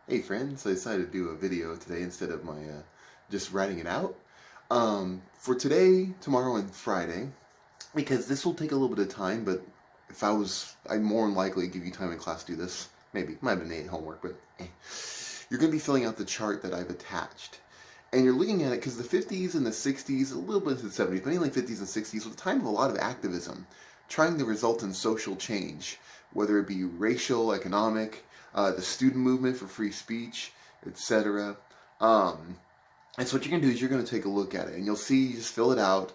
Hey friends, I decided to do a video today instead of my just writing it out. For today, tomorrow, and Friday, because this will take a little bit of time, but if I'd more than likely give you time in class to do this. Maybe, might have been homework, but you're going to be filling out the chart that I've attached. And you're looking at it because the 50s and the 60s, a little bit of the 70s, but mainly 50s and 60s, was a time of a lot of activism, trying to result in social change, whether it be racial, economic, the student movement for free speech, etc. Um, and so what you're going to do is you're going to take a look at it, and you'll see, you just fill it out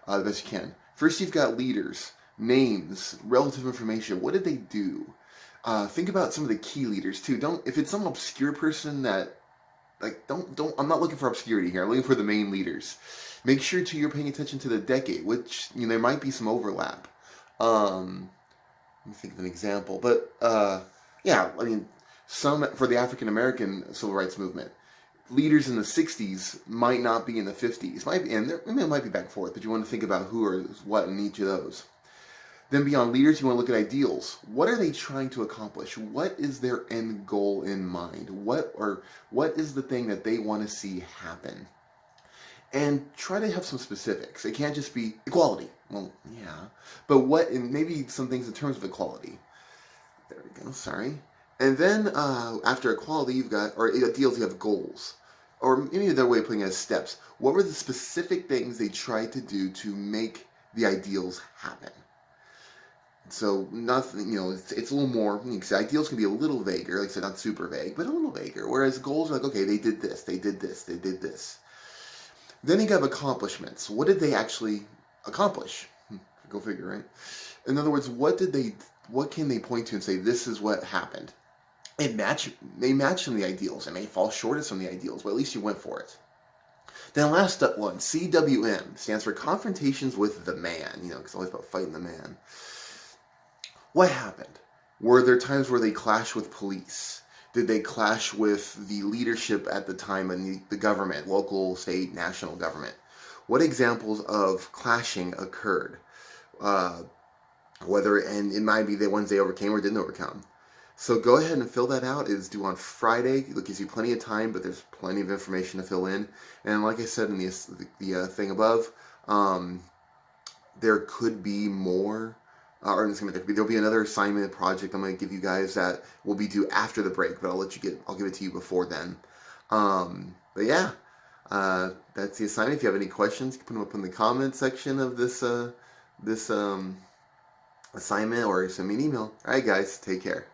the best you can. First, you've got leaders, names, relative information. What did they do? Think about some of the key leaders too. Don't if it's some obscure person that don't I'm not looking for obscurity here. I'm looking for the main leaders. Make sure too you're paying attention to the decade, which there might be some overlap. Um, Let me think of an example, but yeah, I mean, some for the African American civil rights movement, leaders in the '60s might not be in the '50s. Might be, and it might be back and forth, but you want to think about who or what in each of those. Then beyond leaders, you want to look at ideals. What are they trying to accomplish? What is their end goal in mind? What is the thing that they want to see happen? And try to have some specifics. It can't just be equality. Well, yeah, but what? And maybe some things in terms of equality. There we go. Sorry. And then after equality, you've got or ideals. You have goals, or maybe another way of putting it is steps. What were the specific things they tried to do to make the ideals happen? So nothing, it's a little more. Ideals can be a little vaguer, like I said, not super vague, but a little vaguer. Whereas goals are like, okay, they did this, they did this, they did this. Then you have accomplishments. What did they actually accomplish? Go figure, right? In other words, what can they point to and say this is what happened? They match some of the ideals, and they fall short of some of the ideals, but at least you went for it. Then last one, CWM stands for Confrontations with the Man. Because it's always about fighting the man. What happened? Were there times where they clashed with police? Did they clash with the leadership at the time and the government, local, state, national government? What examples of clashing occurred? Uh, and it might be the ones they overcame or didn't overcome. So go ahead and fill that out. It's due on Friday. It gives you plenty of time, but there's plenty of information to fill in. And like I said in the thing above, there could be more there'll be another assignment project I'm going to give you guys that will be due after the break, but I'll give it to you before then. But yeah, that's the assignment. If you have any questions, you can put them up in the comment section of this assignment or send me an email. All right, guys, take care.